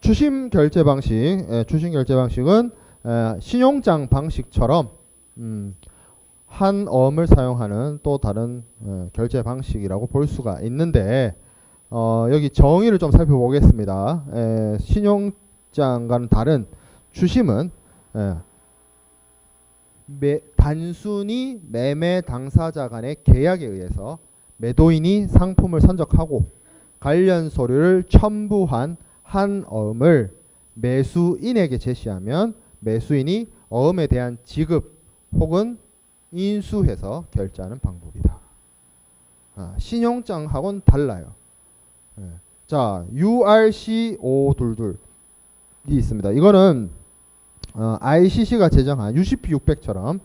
추심 결제 방식, 추심 결제 방식은 신용장 방식처럼 한 어음을 사용하는 또 다른 결제 방식이라고 볼 수가 있는데 여기 정의를 좀 살펴보겠습니다. 신용장과는 다른 추심은 단순히 매매 당사자 간의 계약에 의해서 매도인이 상품을 선적하고 관련 서류를 첨부한 한 어음을 매수인에게 제시하면 매수인이 어음에 대한 지급 혹은 인수해서 결제하는 방법이다. 신용장하고는 달라요. 자, URC522이 있습니다. 이거는 ICC가 제정한 UCP 600처럼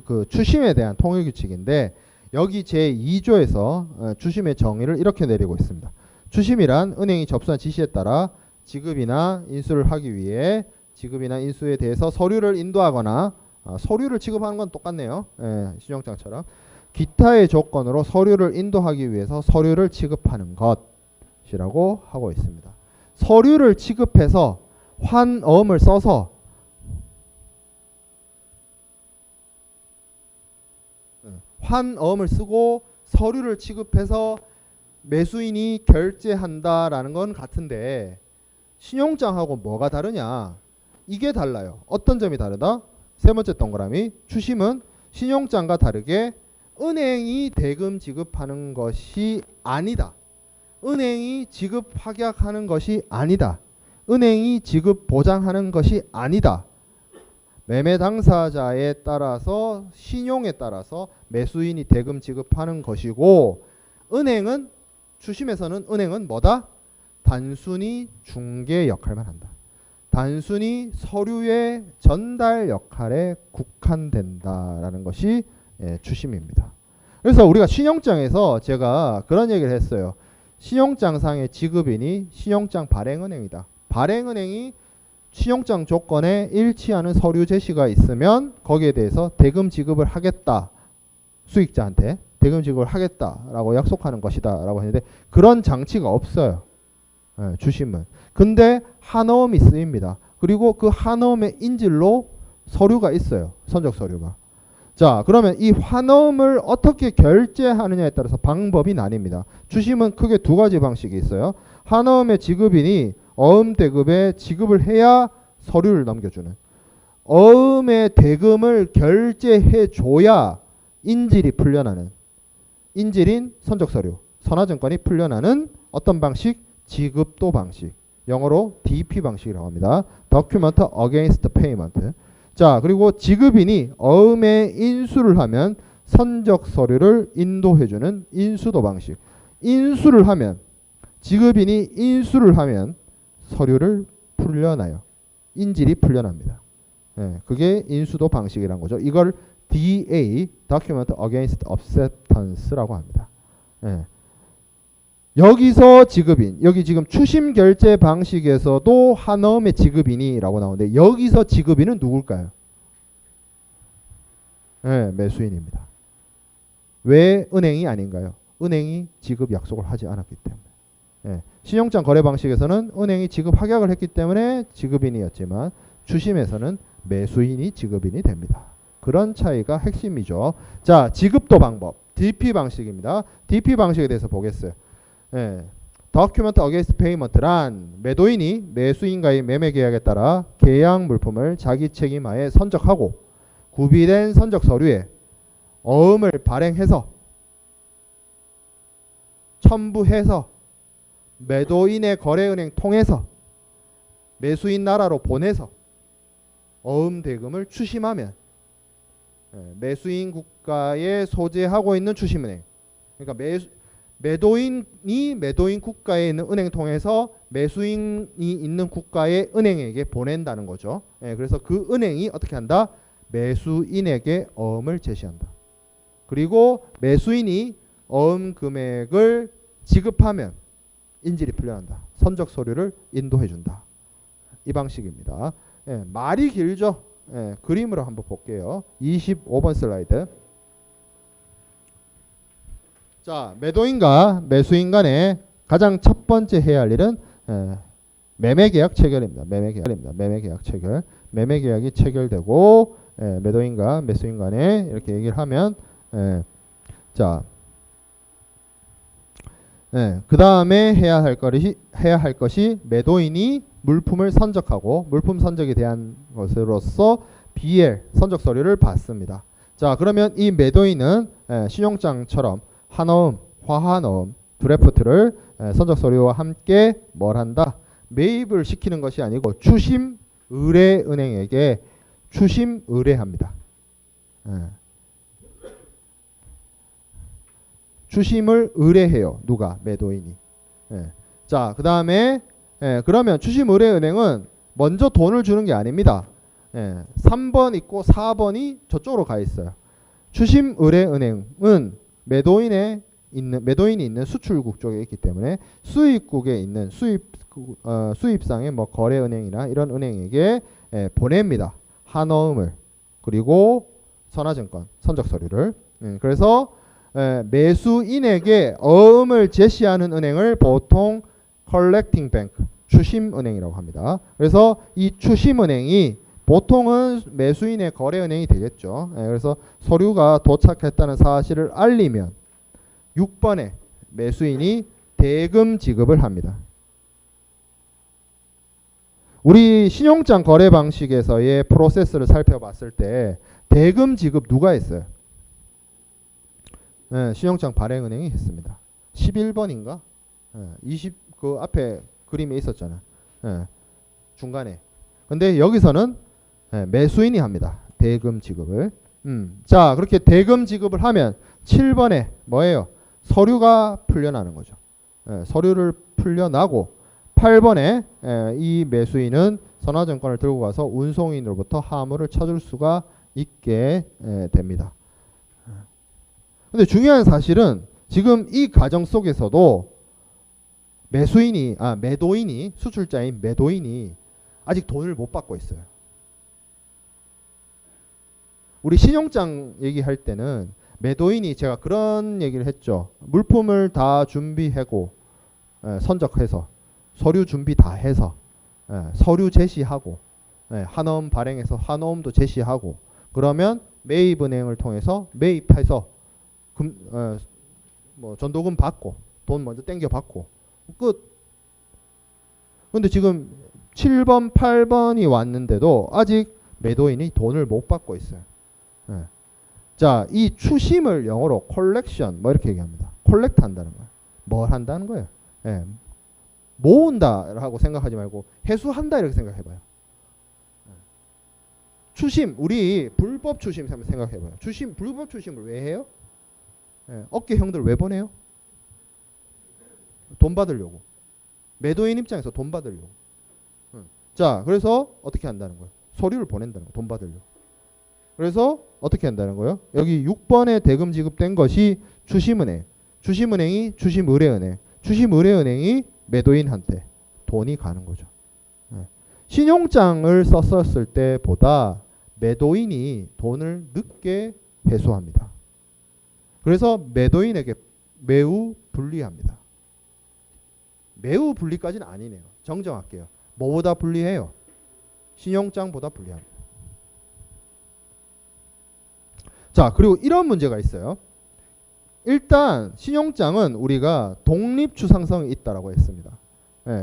그 추심에 대한 통일 규칙인데 여기 제2조에서 추심의 정의를 이렇게 내리고 있습니다. 추심이란 은행이 접수한 지시에 따라 지급이나 인수를 하기 위해 지급이나 인수에 대해서 서류를 인도하거나 서류를 지급하는 건 똑같네요. 신용장처럼 기타의 조건으로 서류를 인도하기 위해서 서류를 지급하는 것이라고 하고 있습니다. 서류를 지급해서 환어음을 써서 환어음을 쓰고 서류를 취급해서 매수인이 결제한다라는 건 같은데 신용장하고 뭐가 다르냐? 이게 달라요. 어떤 점이 다르다? 세 번째 동그라미. 추심은 신용장과 다르게 은행이 대금 지급하는 것이 아니다. 은행이 지급 확약하는 것이 아니다. 은행이 지급 보장하는 것이 아니다. 매매 당사자에 따라서 신용에 따라서 매수인이 대금 지급하는 것이고 은행은 추심에서는 은행은 뭐다? 단순히 중개 역할만 한다. 단순히 서류의 전달 역할에 국한된다라는 것이 추심입니다. 그래서 우리가 신용장에서 제가 그런 얘기를 했어요. 신용장상의 지급인이 신용장 발행은행이다. 발행은행이 신용장 조건에 일치하는 서류 제시가 있으면 거기에 대해서 대금 지급을 하겠다. 수익자한테 대금 지급을 하겠다라고 약속하는 것이다 라고 했는데 그런 장치가 없어요. 주심은. 근데 한어음이 쓰입니다. 그리고 그 한어음의 인질로 서류가 있어요. 선적 서류가. 자, 그러면 이 환어음을 어떻게 결제하느냐에 따라서 방법이 나뉩니다. 주심은 크게 두 가지 방식이 있어요. 한어음의 지급인이 어음 대급에 지급을 해야 서류를 넘겨주는. 어음의 대금을 결제해 줘야 인질이 풀려나는. 인질인 선적 서류, 선화증권이 풀려나는 어떤 방식? 지급도 방식. 영어로 DP 방식이라고 합니다. Document Against Payment. 자, 그리고 지급인이 어음에 인수를 하면 선적 서류를 인도해주는 인수도 방식. 인수를 하면 지급인이 인수를 하면 서류를 풀려나요. 인질이 풀려납니다. 그게 인수도 방식이라는 거죠. 이걸 DA, Document Against Acceptance라고 합니다. 여기서 지급인, 여기 지금 추심 결제 방식에서도 한어음의 지급인이라고 나오는데 여기서 지급인은 누굴까요? 매수인입니다. 왜 은행이 아닌가요? 은행이 지급 약속을 하지 않았기 때문에. 신용장 거래 방식에서는 은행이 지급 확약을 했기 때문에 지급인이었지만 추심에서는 매수인이 지급인이 됩니다. 그런 차이가 핵심이죠. 자, 지급도 방법. DP 방식입니다. DP 방식에 대해서 보겠어요. Document Against Payment란 매도인이 매수인과의 매매 계약에 따라 계약 물품을 자기 책임하에 선적하고 구비된 선적 서류에 어음을 발행해서 첨부해서 매도인의 거래은행 통해서 매수인 나라로 보내서 어음 대금을 추심하면 매수인 국가에 소재하고 있는 추심은행, 그러니까 매도인이 매도인 국가에 있는 은행 통해서 매수인이 있는 국가의 은행에게 보낸다는 거죠. 그래서 그 은행이 어떻게 한다? 매수인에게 어음을 제시한다. 그리고 매수인이 어음 금액을 지급하면 인질이 풀려난다. 선적 서류를 인도해준다. 이 방식입니다. 말이 길죠. 그림으로 한번 볼게요. 25번 슬라이드. 자, 매도인과 매수인 간에 가장 첫 번째 해야 할 일은 매매계약 체결입니다. 매매계약 체결. 매매계약이 체결되고 매도인과 매수인 간에 이렇게 얘기를 하면 자, 그 다음에 해야 할 것이 매도인이 물품을 선적하고 물품 선적에 대한 것으로서 BL 선적 서류를 받습니다. 자, 그러면 이 매도인은 신용장처럼 한어음, 화한어음, 드래프트를 선적 서류와 함께 뭘 한다? 매입을 시키는 것이 아니고 추심 의뢰은행에게 추심 의뢰합니다. 추심을 의뢰해요. 누가? 매도인이. 자, 그 다음에 그러면 추심 의뢰은행은 먼저 돈을 주는 게 아닙니다. 3번 있고 4번이 저쪽으로 가 있어요. 추심 의뢰은행은 매도인이 있는 수출국 쪽에 있기 때문에 수입국에 있는 수입상의 뭐 거래은행이나 이런 은행에게 보냅니다. 한어음을 그리고 선화증권 선적 서류를. 그래서 매수인에게 어음을 제시하는 은행을 보통 collecting bank 추심은행이라고 합니다. 그래서 이 추심은행이 보통은 매수인의 거래은행이 되겠죠. 그래서 서류가 도착했다는 사실을 알리면 6번에 매수인이 대금 지급을 합니다. 우리 신용장 거래 방식에서의 프로세스를 살펴봤을 때 대금 지급 누가 했어요? 신용장 발행은행이 했습니다. 11번인가? 그 앞에 그림에 있었잖아. 중간에. 근데 여기서는 매수인이 합니다. 대금 지급을. 자, 그렇게 대금 지급을 하면 7번에 뭐예요? 서류가 풀려나는 거죠. 서류를 풀려나고 8번에 이 매수인은 선화증권을 들고 가서 운송인으로부터 하물을 찾을 수가 있게 됩니다. 근데 중요한 사실은 지금 이 과정 속에서도 매도인이 수출자인 매도인이 아직 돈을 못 받고 있어요. 우리 신용장 얘기할 때는 매도인이 제가 그런 얘기를 했죠. 물품을 다 준비하고 선적해서 서류 준비 다 해서 서류 제시하고 한어음 발행해서 한어음도 제시하고 그러면 매입은행을 통해서 매입해서 뭐 전도금 받고 돈 먼저 땡겨 받고 끝. 근데 지금 7번, 8번이 왔는데도 아직 매도인이 돈을 못 받고 있어요. 자, 이 추심을 영어로 콜렉션 뭐 이렇게 얘기합니다. 콜렉트 한다는 거예요. 뭘 한다는 거예요? 모은다라고 생각하지 말고 회수한다 이렇게 생각해봐요. 추심, 우리 불법 추심 한번 생각해봐요. 추심, 불법 추심을 왜 해요? 업계 형들 왜 보내요? 돈 받으려고. 매도인 입장에서 돈 받으려고. 자, 그래서 어떻게 한다는 거예요? 서류를 보낸다는 거예요. 돈 받으려고. 그래서 어떻게 한다는 거예요? 여기 6번에 대금 지급된 것이 추심은행. 추심은행이 추심의뢰은행. 추심의뢰은행이 매도인한테 돈이 가는 거죠. 신용장을 썼을 때보다 매도인이 돈을 늦게 회수합니다. 그래서 매도인에게 매우 불리합니다. 매우 불리까지는 아니네요. 정정할게요. 뭐보다 불리해요? 신용장보다 불리합니다. 자, 그리고 이런 문제가 있어요. 일단 신용장은 우리가 독립주상성이 있다라고 했습니다.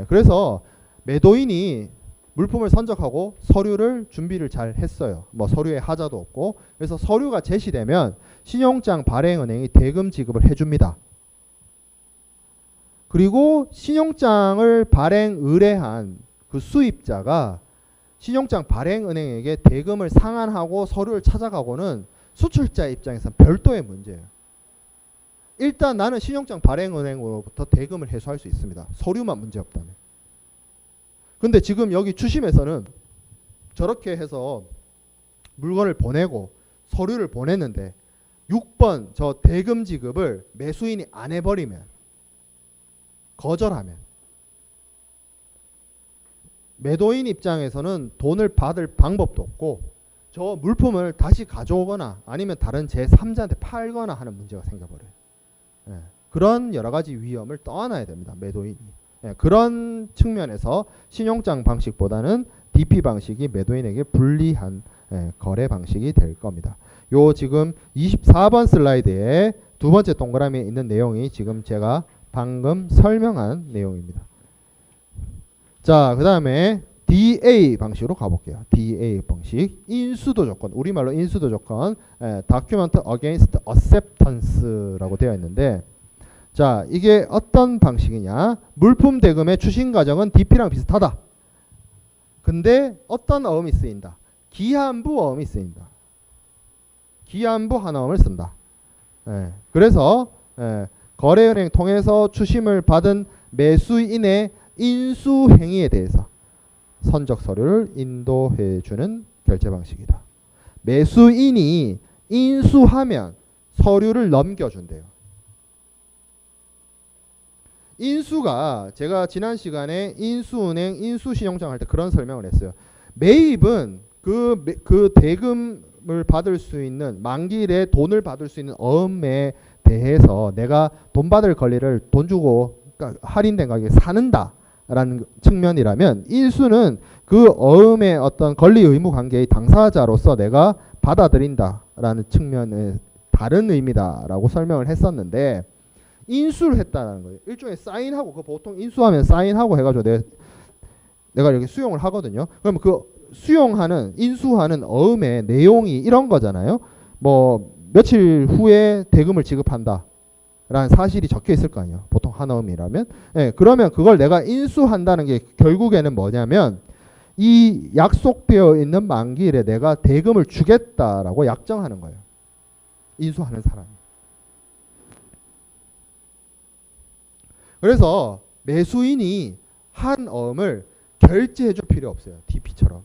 그래서 매도인이 물품을 선적하고 서류를 준비를 잘 했어요. 뭐 서류에 하자도 없고. 그래서 서류가 제시되면 신용장 발행은행이 대금 지급을 해줍니다. 그리고 신용장을 발행 의뢰한 그 수입자가 신용장 발행은행에게 대금을 상환하고 서류를 찾아가고는 수출자 입장에서는 별도의 문제예요. 일단 나는 신용장 발행은행으로부터 대금을 회수할 수 있습니다. 서류만 문제없다면. 근데 지금 여기 추심에서는 저렇게 해서 물건을 보내고 서류를 보냈는데 6번 저 대금 지급을 매수인이 안 해버리면, 거절하면 매도인 입장에서는 돈을 받을 방법도 없고 저 물품을 다시 가져오거나 아니면 다른 제3자한테 팔거나 하는 문제가 생겨버려요. 그런 여러 가지 위험을 떠안아야 됩니다. 매도인이. 예, 그런 측면에서 신용장 방식보다는 DP 방식이 매도인에게 불리한 거래 방식이 될 겁니다. 요 지금 24번 슬라이드에 두 번째 동그라미에 있는 내용이 지금 제가 방금 설명한 내용입니다. 자, 그 다음에 DA 방식으로 가볼게요. DA 방식, 인수도 조건, 우리말로 인수도 조건, Document Against Acceptance라고 되어 있는데, 자, 이게 어떤 방식이냐? 물품 대금의 추심 과정은 DP랑 비슷하다. 근데 어떤 어음이 쓰인다? 기한부 어음이 쓰인다. 기한부 한어음을 쓴다. 그래서 거래은행 통해서 추심을 받은 매수인의 인수 행위에 대해서 선적 서류를 인도해주는 결제 방식이다. 매수인이 인수하면 서류를 넘겨준대요. 인수가 제가 지난 시간에 인수은행, 인수신용장 할 때 그런 설명을 했어요. 매입은 그 대금을 받을 수 있는 만기일에 돈을 받을 수 있는 어음에 대해서 내가 돈 받을 권리를 돈 주고 그러니까 할인된 가격에 사는다라는 측면이라면, 인수는 그 어음의 어떤 권리 의무 관계의 당사자로서 내가 받아들인다라는 측면의 다른 의미다라고 설명을 했었는데, 인수를 했다는 거예요. 일종의 사인하고, 그 보통 인수하면 사인하고 해가지고 내가 이렇게 수용을 하거든요. 그러면 그 수용하는, 인수하는 어음의 내용이 이런 거잖아요. 뭐 며칠 후에 대금을 지급한다 라는 사실이 적혀 있을 거 아니에요. 보통 한어음이라면. 그러면 그걸 내가 인수한다는 게 결국에는 뭐냐면, 이 약속되어 있는 만기일에 내가 대금을 주겠다라고 약정하는 거예요. 인수하는 사람이. 그래서 매수인이 한 어음을 결제해 줄 필요 없어요. DP처럼.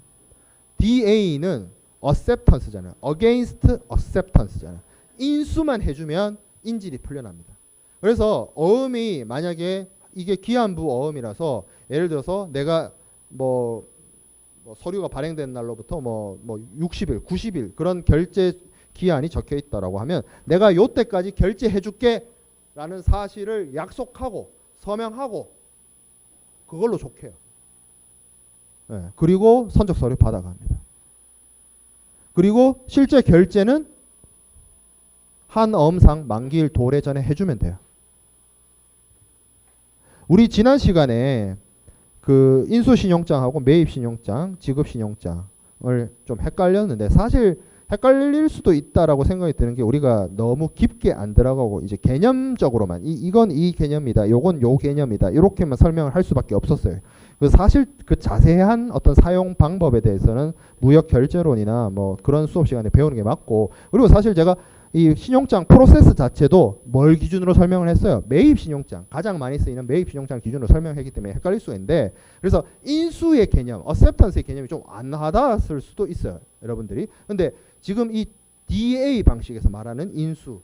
DA는 acceptance잖아요. against acceptance잖아요. 인수만 해주면 인질이 풀려납니다. 그래서 어음이 만약에 이게 기한부 어음이라서, 예를 들어서 내가 뭐 서류가 발행된 날로부터 뭐 60일, 90일 그런 결제 기한이 적혀 있다라고 하면, 내가 요때까지 결제해 줄게 라는 사실을 약속하고 서명하고 그걸로 족해요. 그리고 선적 서류 받아갑니다. 그리고 실제 결제는 한 어음상 만기일 도래 전에 해주면 돼요. 우리 지난 시간에 그 인수신용장하고 매입신용장, 지급신용장을 좀 헷갈렸는데, 사실 헷갈릴 수도 있다라고 생각이 드는 게, 우리가 너무 깊게 안 들어가고 이제 개념적으로만 이건 이 개념이다, 요건 요 개념이다, 이렇게만 설명을 할 수밖에 없었어요. 사실 그 자세한 어떤 사용 방법에 대해서는 무역 결제론이나 뭐 그런 수업 시간에 배우는 게 맞고, 그리고 사실 제가 이 신용장 프로세스 자체도 뭘 기준으로 설명을 했어요? 매입 신용장, 가장 많이 쓰이는 매입 신용장 기준으로 설명했기 때문에 헷갈릴 수 있는데, 그래서 인수의 개념, acceptance의 개념이 좀 안 와닿았을 수도 있어요, 여러분들이. 근데 지금 이 DA 방식에서 말하는 인수,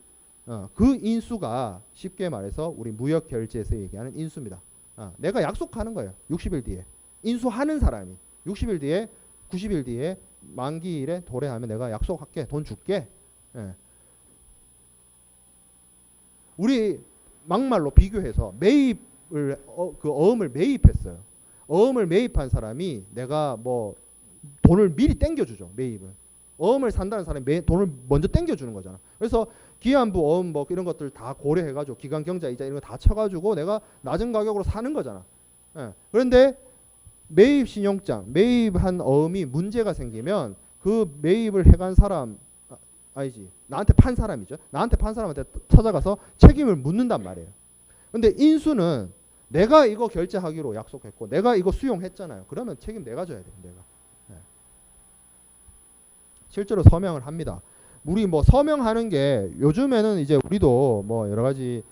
그 인수가 쉽게 말해서 우리 무역 결제에서 얘기하는 인수입니다. 내가 약속하는 거예요. 60일 뒤에 인수하는 사람이 60일 뒤에 90일 뒤에 만기일에 도래하면 내가 약속할게, 돈 줄게. 우리 막말로 비교해서 매입을 그 어음을 매입했어요. 어음을 매입한 사람이 내가 뭐 돈을 미리 땡겨주죠. 매입은 어음을 산다는 사람이 돈을 먼저 땡겨주는 거잖아. 그래서 기한부 어음 뭐 이런 것들 다 고려해가지고 기간 경자 이자 이런 거 다 쳐가지고 내가 낮은 가격으로 사는 거잖아. 그런데 매입 신용장, 매입한 어음이 문제가 생기면 그 매입을 해간 사람, 아니지, 나한테 판 사람이죠. 나한테 판 사람한테 찾아가서 책임을 묻는단 말이에요. 근데 인수는 내가 이거 결제하기로 약속했고 내가 이거 수용했잖아요. 그러면 책임 내가 져야 돼요. 내가. 실제로 서명을 합니다. 우리 뭐 서명하는 게 요즘에는 이제 우리도 뭐 여러 가지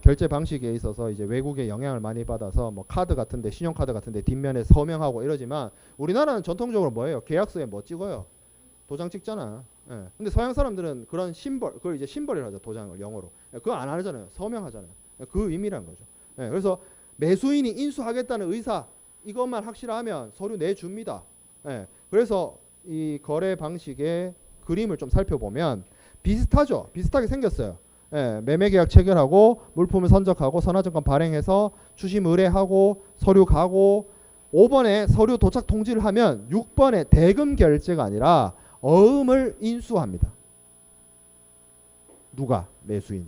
결제 방식에 있어서 이제 외국의 영향을 많이 받아서 뭐 카드 같은데, 신용카드 같은데 뒷면에 서명하고 이러지만, 우리나라는 전통적으로 뭐예요? 계약서에 뭐 찍어요? 도장 찍잖아. 근데 서양 사람들은 그런 심벌, 그걸 이제 심벌이라 하죠. 도장을 영어로. 그거 안 하잖아요. 서명하잖아요. 그 의미란 거죠. 그래서 매수인이 인수하겠다는 의사, 이것만 확실하면 서류 내줍니다. 그래서 이 거래 방식의 그림을 좀 살펴보면 비슷하죠. 비슷하게 생겼어요. 매매계약 체결하고 물품을 선적하고 선화증권 발행해서 추심 의뢰하고 서류 가고 5번에 서류 도착 통지를 하면 6번에 대금 결제가 아니라 어음을 인수합니다. 누가? 매수인이.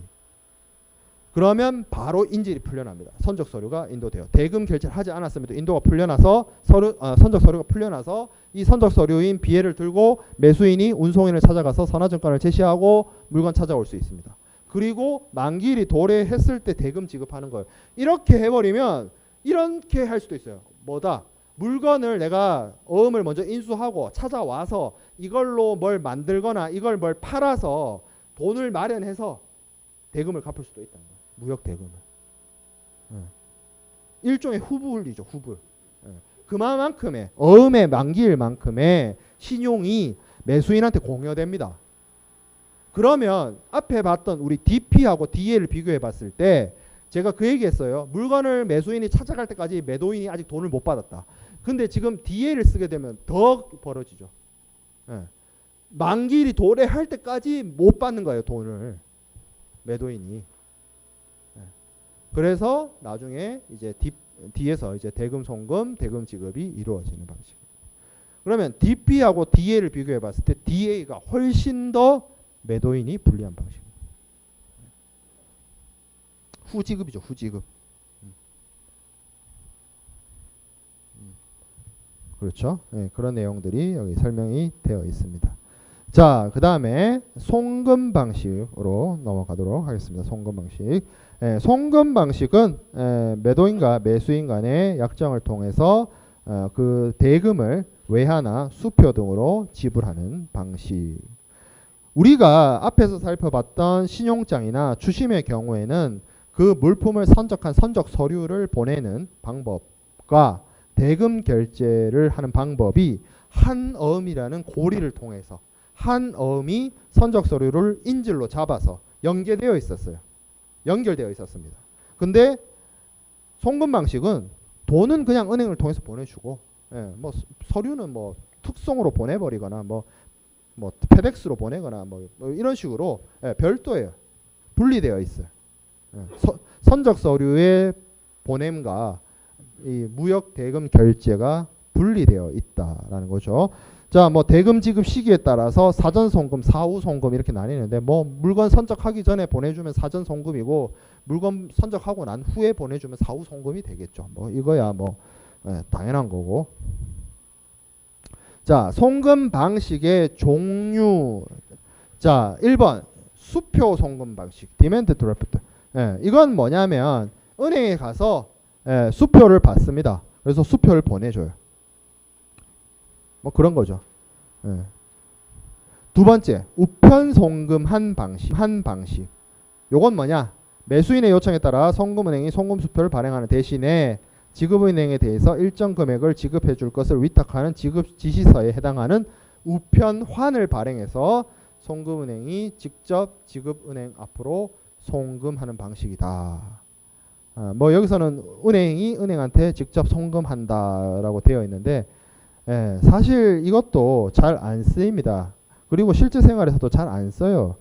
그러면 바로 인질이 풀려납니다. 선적 서류가 인도돼요. 대금 결제를 하지 않았음에도 인도가 풀려나서 선적 서류가 풀려나서 이 선적 서류인 비해를 들고 매수인이 운송인을 찾아가서 선화증권을 제시하고 물건 찾아올 수 있습니다. 그리고 만기일이 도래했을 때 대금 지급하는 거예요. 이렇게 해버리면 이렇게 할 수도 있어요. 뭐다? 물건을 내가 어음을 먼저 인수하고 찾아와서 이걸로 뭘 만들거나 이걸 뭘 팔아서 돈을 마련해서 대금을 갚을 수도 있다는 거예요. 무역 대금을. 일종의 후불이죠. 후불. 그만큼의 어음의 만기일만큼의 신용이 매수인한테 공여됩니다. 그러면 앞에 봤던 우리 DP하고 DA를 비교해 봤을 때 제가 그 얘기했어요. 물건을 매수인이 찾아갈 때까지 매도인이 아직 돈을 못 받았다. 근데 지금 DA를 쓰게 되면 더 벌어지죠. 만기일이 도래할 때까지 못 받는 거예요. 돈을. 매도인이. 그래서 나중에 이제 D에서 이제 대금 송금, 대금 지급이 이루어지는 방식. 그러면 DP하고 DA를 비교해 봤을 때 DA가 훨씬 더 매도인이 불리한 방식입니다. 후지급이죠. 후지급. 그렇죠. 네, 그런 내용들이 여기 설명이 되어 있습니다. 자, 그 다음에 송금 방식으로 넘어가도록 하겠습니다. 송금 방식. 송금 방식은 매도인과 매수인 간의 약정을 통해서 그 대금을 외화나 수표 등으로 지불하는 방식. 우리가 앞에서 살펴봤던 신용장이나 추심의 경우에는 그 물품을 선적한 선적 서류를 보내는 방법과 대금 결제를 하는 방법이 한 어음이라는 고리를 통해서 한 어음이 선적 서류를 인질로 잡아서 연계되어 있었어요. 연결되어 있었습니다. 근데 송금 방식은 돈은 그냥 은행을 통해서 보내주고, 뭐 서류는 뭐 특송으로 보내버리거나 뭐 페덱스로 보내거나 뭐 이런 식으로 별도예요. 분리되어 있어요. 선적 서류의 보냄과 이 무역 대금 결제가 분리되어 있다라는 거죠. 자, 뭐 대금 지급 시기에 따라서 사전 송금, 사후 송금 이렇게 나뉘는데 뭐 물건 선적하기 전에 보내주면 사전 송금이고 물건 선적하고 난 후에 보내주면 사후 송금이 되겠죠. 뭐 이거야 뭐 당연한 거고. 자, 송금 방식의 종류. 자, 1번 수표 송금 방식, 디맨드 드래프트. 이건 뭐냐면 은행에 가서 수표를 받습니다. 그래서 수표를 보내줘요. 뭐 그런 거죠. 두 번째, 우편 송금한 방식. 요건 뭐냐? 매수인의 요청에 따라 송금은행이 송금수표를 발행하는 대신에 지급은행에 대해서 일정 금액을 지급해 줄 것을 위탁하는 지급 지시서에 해당하는 우편환을 발행해서 송금은행이 직접 지급은행 앞으로 송금하는 방식이다. 뭐 여기서는 은행이 은행한테 직접 송금한다라고 되어 있는데 사실 이것도 잘 안 쓰입니다. 그리고 실제 생활에서도 잘 안 써요.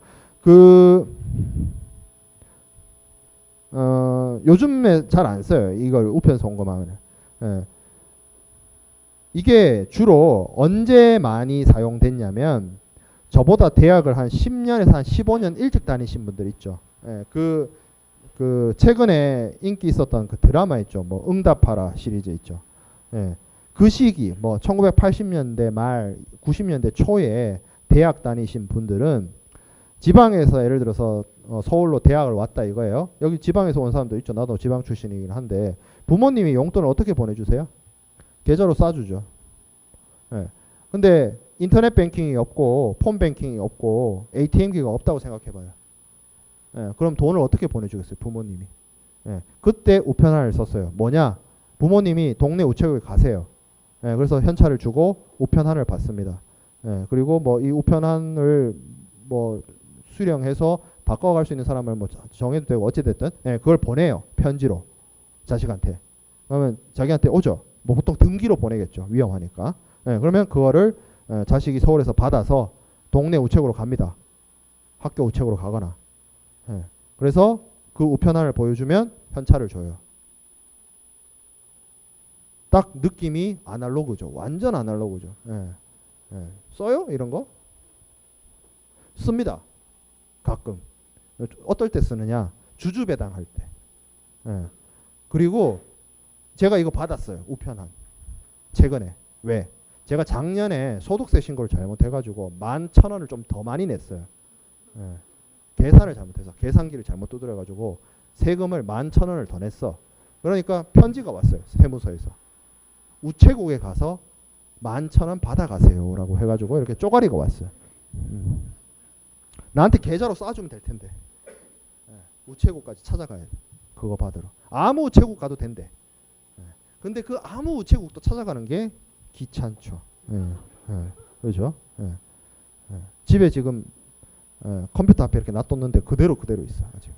요즘에 잘 안 써요. 이걸 우편 송금하면. 이게 주로 언제 많이 사용됐냐면 저보다 대학을 한 10년에서 한 15년 일찍 다니신 분들 있죠. 그 최근에 인기 있었던 그 드라마 있죠. 뭐 응답하라 시리즈 있죠. 그 시기 뭐 1980년대 말 90년대 초에 대학 다니신 분들은 지방에서 예를 들어서 서울로 대학을 왔다 이거예요. 여기 지방에서 온 사람도 있죠. 나도 지방 출신이긴 한데 부모님이 용돈을 어떻게 보내주세요? 계좌로 쏴주죠. 근데 인터넷 뱅킹이 없고 폰 뱅킹이 없고 ATM기가 없다고 생각해봐요. 그럼 돈을 어떻게 보내주겠어요? 부모님이. 그때 우편화를 썼어요. 뭐냐? 부모님이 동네 우체국에 가세요. 그래서 현찰을 주고 우편환을 받습니다. 그리고 뭐 이 우편환을 뭐 수령해서 바꿔갈 수 있는 사람을 뭐 정해도 되고 어찌됐든 그걸 보내요. 편지로 자식한테. 그러면 자기한테 오죠. 뭐 보통 등기로 보내겠죠. 위험하니까. 그러면 그거를 자식이 서울에서 받아서 동네 우체국으로 갑니다. 학교 우체국으로 가거나. 예. 그래서 그 우편함을 보여주면 현찰을 줘요. 딱 느낌이 아날로그죠. 완전 아날로그죠. 예. 예. 써요? 이런 거? 씁니다. 가끔. 어떨 때 쓰느냐? 주주배당할 때. 예. 그리고 제가 이거 받았어요. 우편함. 최근에. 왜? 제가 작년에 소득세 신고를 잘못해가지고 11,000원을 좀 더 많이 냈어요. 예. 계산을 잘못해서 계산기를 잘못 두드려가지고 세금을 11,000원을 더 냈어. 그러니까 편지가 왔어요. 세무서에서. 우체국에 가서 11,000원 받아가세요 라고 해가지고 이렇게 쪼가리가 왔어요. 나한테 계좌로 쏴주면 될 텐데. 예. 우체국까지 찾아가야 돼. 그거 받으러. 아무 우체국 가도 된대. 예. 근데 그 아무 우체국도 찾아가는 게 귀찮죠. 예. 예. 그렇죠? 예. 예. 집에 지금 컴퓨터 앞에 이렇게 놔뒀는데 그대로 있어 아직.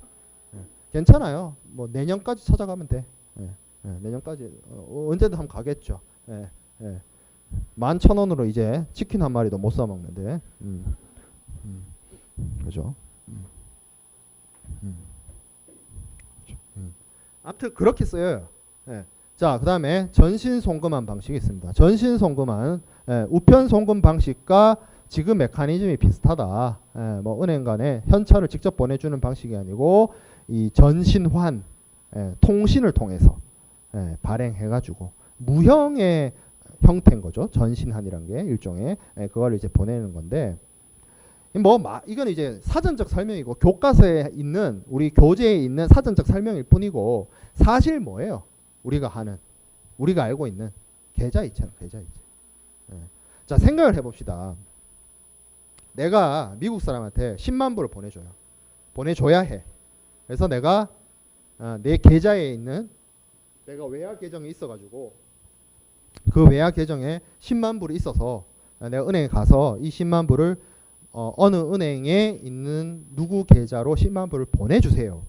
예. 괜찮아요. 뭐 내년까지 찾아가면 돼. 예. 예. 내년까지 언제든 한번 가겠죠. 예. 예. 11,000원으로 이제 치킨 한 마리도 못 사 먹는데. 그죠? 아무튼 그렇게 쓰여요. 예. 자, 그 다음에 전신 송금한 방식이 있습니다. 전신 송금한 우편 송금 방식과 지급 메커니즘이 비슷하다. 뭐 은행 간에 현찰을 직접 보내주는 방식이 아니고 이 전신환 통신을 통해서 발행해가지고 무형의 형태인 거죠. 전신환이란 게 일종의 그걸 이제 보내는 건데 뭐 이건 이제 사전적 설명이고 교과서에 있는 우리 교재에 있는 사전적 설명일 뿐이고 사실 뭐예요? 우리가 알고 있는 계좌이체는 계좌이체. 자, 생각을 해봅시다. 내가 미국 사람한테 10만 불을 보내줘야 해. 그래서 내가 내 계좌에 있는 내가 외화 계정이 있어가지고 그 외화 계정에 10만 불이 있어서 내가 은행에 가서 이 10만 불을 어느 은행에 있는 누구 계좌로 10만 불을 보내주세요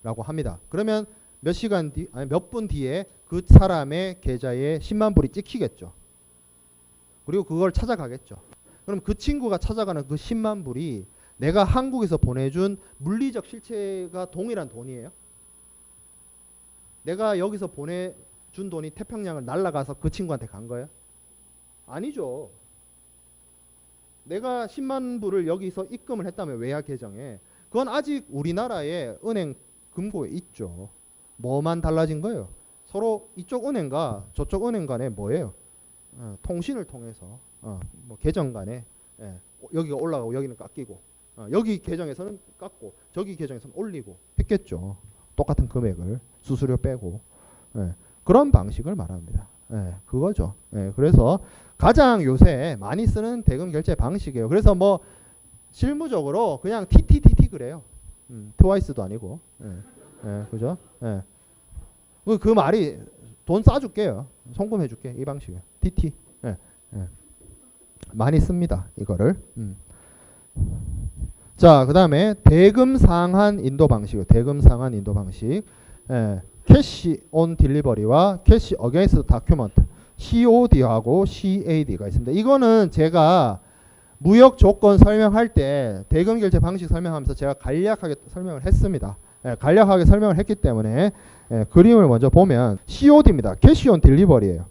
라고 합니다. 그러면 몇 분 뒤에 그 사람의 계좌에 10만 불이 찍히겠죠. 그리고 그걸 찾아가겠죠. 그럼 그 친구가 찾아가는 그 10만 불이 내가 한국에서 보내준 물리적 실체가 동일한 돈이에요? 내가 여기서 보내준 돈이 태평양을 날아가서 그 친구한테 간 거예요? 아니죠. 내가 10만 불을 여기서 입금을 했다면 외화 계정에 그건 아직 우리나라의 은행 금고에 있죠. 뭐만 달라진 거예요? 서로 이쪽 은행과 저쪽 은행 간에 뭐예요? 통신을 통해서 뭐 계정 간에 여기가 올라가고 여기는 깎이고 여기 계정에서는 깎고 저기 계정에서는 올리고 했겠죠. 똑같은 금액을 수수료 빼고 그런 방식을 말합니다. 그거죠. 그래서 가장 요새 많이 쓰는 대금 결제 방식이에요. 그래서 뭐 실무적으로 그냥 TTTT 그래요. 트와이스도 아니고. 그죠? 그 말이 돈 싸줄게요. 송금해줄게. 이 방식이에요. TT. 많이 씁니다. 이거를. 자, 그 다음에 대금 상한 인도 방식이에요. 대금 상한 인도 방식. 캐시 온 딜리버리와 캐시 어게인스트 다큐먼트. COD하고 CAD가 있습니다. 이거는 제가 무역 조건 설명할 때 대금 결제 방식 설명하면서 제가 간략하게 설명을 했습니다. 간략하게 설명을 했기 때문에 그림을 먼저 보면 COD입니다. 캐시 온 딜리버리예요.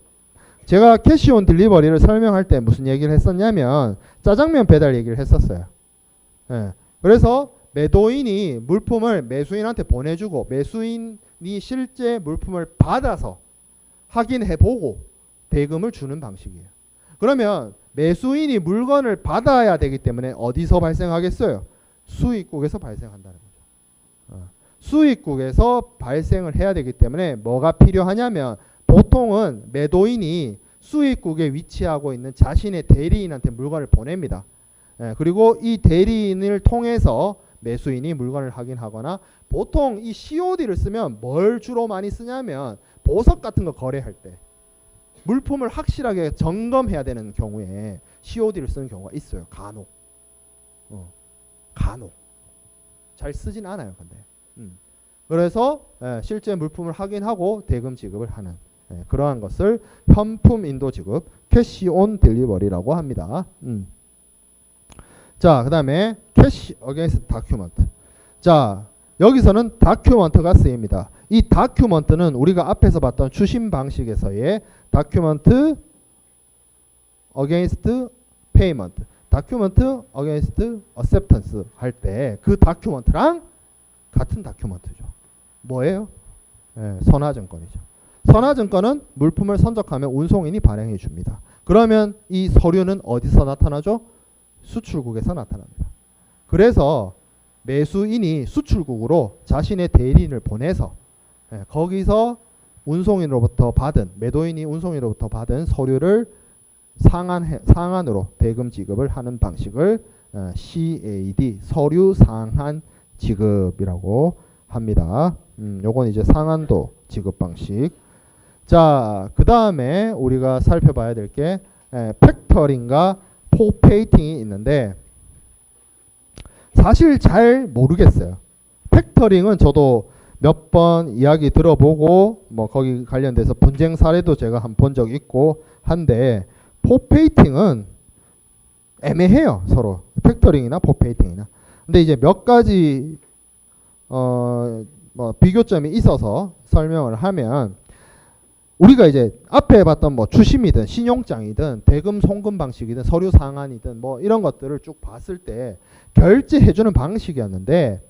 제가 캐시 온 딜리버리를 설명할 때 무슨 얘기를 했었냐면 짜장면 배달 얘기를 했었어요. 그래서 매도인이 물품을 매수인한테 보내주고 매수인이 실제 물품을 받아서 확인해보고 대금을 주는 방식이에요. 그러면 매수인이 물건을 받아야 되기 때문에 어디서 발생하겠어요? 수입국에서 발생한다는 거죠. 수입국에서 발생을 해야 되기 때문에 뭐가 필요하냐면 보통은 매도인이 수입국에 위치하고 있는 자신의 대리인한테 물건을 보냅니다. 그리고 이 대리인을 통해서 매수인이 물건을 확인하거나 보통 이 COD를 쓰면 뭘 주로 많이 쓰냐면 보석 같은 거 거래할 때 물품을 확실하게 점검해야 되는 경우에 COD를 쓰는 경우가 있어요. 간혹. 간혹. 잘 쓰진 않아요. 근데. 그래서 실제 물품을 확인하고 대금 지급을 하는 그러한 것을 현품 인도 지급, 캐시 온 딜리버리라고 합니다. 자, 그 다음에 캐시 어게인스트 다큐먼트. 자, 여기서는 다큐먼트가 쓰입니다. 이 다큐먼트는 우리가 앞에서 봤던 추심 방식에서의 다큐먼트 against payment, 다큐먼트 against acceptance 할 때 그 다큐먼트랑 같은 다큐먼트죠. 뭐예요? 선화증권이죠. 선화증권은 물품을 선적하면 운송인이 발행해 줍니다. 그러면 이 서류는 어디서 나타나죠? 수출국에서 나타납니다. 그래서 매수인이 수출국으로 자신의 대리인을 보내서 거기서 운송인으로부터 받은, 매도인이 운송인으로부터 받은 서류를 상한으로 대금 지급을 하는 방식을 CAD, 서류 상한 지급이라고 합니다. 요건 이제 상한도 지급 방식. 자, 그 다음에 우리가 살펴봐야 될 게 팩터링과 포페이팅이 있는데, 사실 잘 모르겠어요. 팩터링은 저도 몇 번 이야기 들어보고 뭐 거기 관련돼서 분쟁 사례도 제가 한 번 적 있고 한데, 포페이팅은 애매해요. 서로 팩터링이나 포페이팅이나. 근데 이제 몇 가지 뭐 비교점이 있어서 설명을 하면, 우리가 이제 앞에 봤던 뭐 추심이든 신용장이든 대금 송금 방식이든 서류 상한이든 뭐 이런 것들을 쭉 봤을 때 결제해주는 방식이었는데,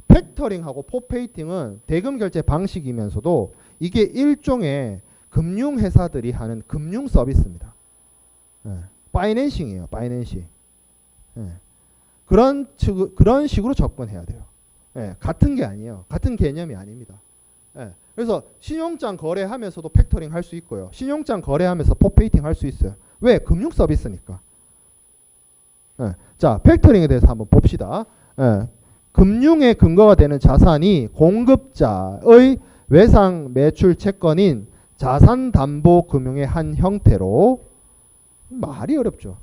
팩터링하고 포페이팅은 대금 결제 방식이면서도 이게 일종의 금융회사들이 하는 금융 서비스입니다. 파이낸싱이에요. 파이낸싱. 그런 식으로 접근해야 돼요. 같은 게 아니에요. 같은 개념이 아닙니다. 그래서 신용장 거래하면서도 팩터링 할 수 있고요. 신용장 거래하면서 포페이팅 할 수 있어요. 왜? 금융 서비스니까. 자, 팩터링에 대해서 한번 봅시다. 금융의 근거가 되는 자산이 공급자의 외상 매출 채권인 자산담보금융의 한 형태로, 말이 어렵죠.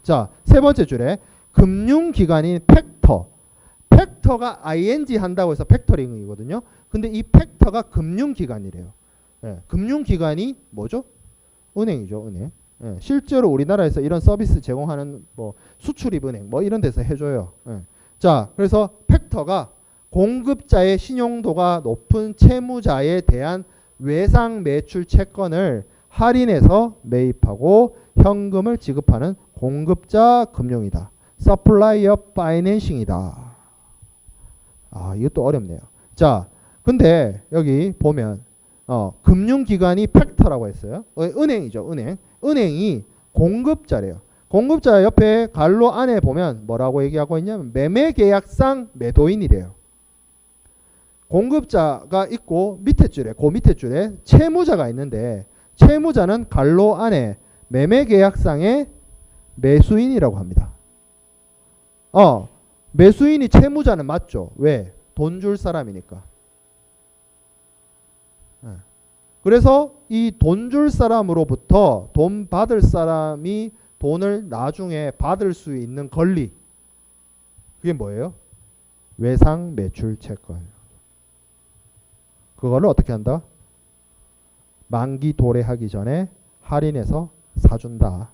자, 세 번째 줄에 금융기관인 팩터. 팩터가 ing 한다고 해서 팩터링이거든요. 근데 이 팩터가 금융기관이래요. 금융기관이 뭐죠? 은행이죠, 은행. 실제로 우리나라에서 이런 서비스 제공하는 뭐 수출입은행 뭐 이런 데서 해줘요. 자, 그래서 팩터가 공급자의 신용도가 높은 채무자에 대한 외상 매출 채권을 할인해서 매입하고 현금을 지급하는 공급자 금융이다. Supplier Financing이다. 아, 이것도 어렵네요. 자, 근데 여기 보면 금융기관이 팩터라고 했어요. 은행이죠, 은행. 은행이 공급자래요. 공급자 옆에 갈로 안에 보면 뭐라고 얘기하고 있냐면 매매계약상 매도인이래요. 공급자가 있고 밑에 줄에, 그 밑에 줄에 채무자가 있는데, 채무자는 갈로 안에 매매계약상의 매수인이라고 합니다. 매수인이 채무자는 맞죠. 왜? 돈 줄 사람이니까. 그래서 이 돈 줄 사람으로부터 돈 받을 사람이 돈을 나중에 받을 수 있는 권리. 그게 뭐예요? 외상 매출 채권. 그거를 어떻게 한다? 만기 도래하기 전에 할인해서 사준다.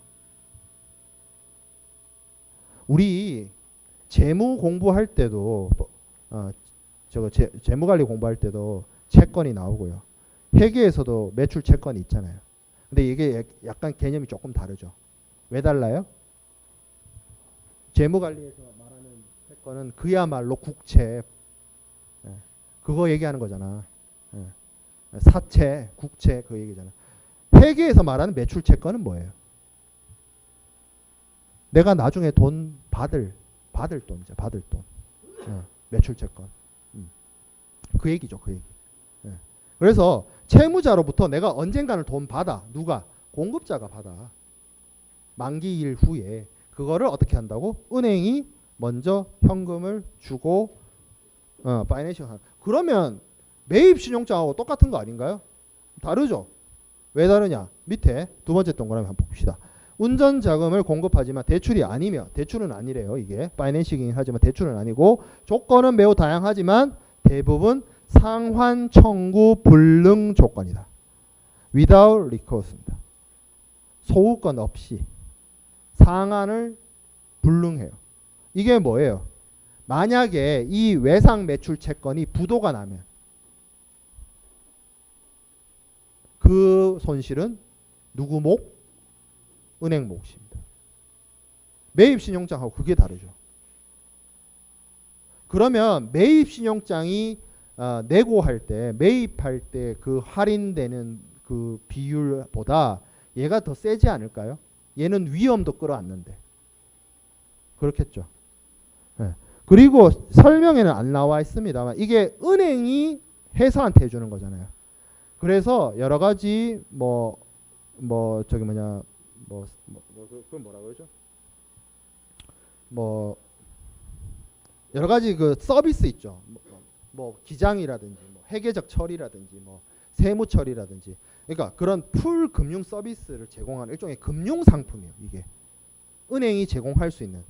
우리 재무 공부할 때도 재무관리 공부할 때도 채권이 나오고요. 회계에서도 매출 채권이 있잖아요. 근데 이게 약간 개념이 조금 다르죠. 왜 달라요? 재무관리에서 말하는 채권은 그야말로 국채, 그거 얘기하는 거잖아. 사채, 국채 그 얘기잖아. 회계에서 말하는 매출 채권은 뭐예요? 내가 나중에 돈 받을 돈이죠. 받을 돈. 매출 채권. 그 얘기죠. 그 얘기. 그래서 채무자로부터 내가 언젠가는 돈 받아. 누가? 공급자가 받아. 만기일 후에. 그거를 어떻게 한다고? 은행이 먼저 현금을 주고 파이낸싱 하는. 그러면 매입 신용장하고 똑같은 거 아닌가요? 다르죠. 왜 다르냐? 밑에 두 번째 동그라미 한번 봅시다. 운전 자금을 공급하지만 대출이 아니면, 대출은 아니래요. 이게 파이낸싱이긴 하지만 대출은 아니고, 조건은 매우 다양하지만 대부분 상환 청구 불능 조건이다. Without recours입니다. 소유권 없이 상환을 불능해요. 이게 뭐예요? 만약에 이 외상 매출 채권이 부도가 나면 그 손실은 누구 목? 은행 몫입니다. 매입 신용장하고 그게 다르죠. 그러면 매입 신용장이 내고할 때, 매입할 때 그 할인되는 그 비율보다 얘가 더 세지 않을까요? 얘는 위험도 끌어안는데. 그렇겠죠. 네. 그리고 설명에는 안 나와 있습니다만 이게 은행이 회사한테 해주는 거잖아요. 그래서 여러 가지 그건 뭐라 그러죠? 여러 가지 그 서비스 있죠. 기장이라든지 회계적 처리라든지 세무 처리라든지, 그러니까 그런 풀 금융 서비스를 제공하는 일종의 금융 상품이에요. 이게 은행이 제공할 수 있는,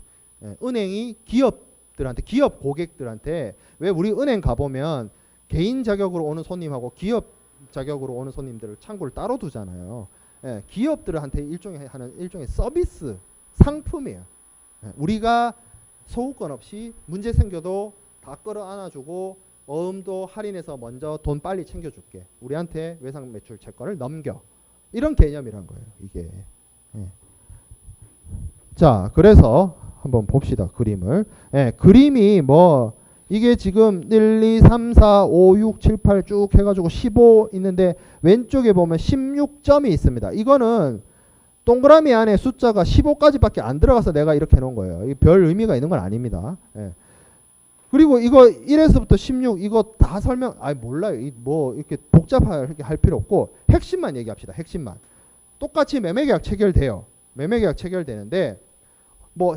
은행이 기업들한테, 기업 고객들한테, 왜 우리 은행 가보면 개인 자격으로 오는 손님하고 기업 자격으로 오는 손님들을 창구를 따로 두잖아요. 기업들한테 일종의 서비스 상품이에요. 우리가 소구권 없이 문제 생겨도 다 끌어안아주고 어음도 할인해서 먼저 돈 빨리 챙겨줄게. 우리한테 외상 매출 채권을 넘겨. 이런 개념이란 거예요. 이게. 자, 그래서 한번 봅시다. 그림을. 그림이 이게 지금 1, 2, 3, 4, 5, 6, 7, 8 쭉 해가지고 15 있는데 왼쪽에 보면 16점이 있습니다. 이거는 동그라미 안에 숫자가 15까지밖에 안 들어가서 내가 이렇게 해놓은 거예요. 별 의미가 있는 건 아닙니다. 그리고 이거 1에서부터 16 이거 다 몰라요. 이렇게 복잡하게 할 필요 없고 핵심만 얘기합시다. 핵심만. 똑같이 매매계약 체결돼요. 매매계약 체결되는데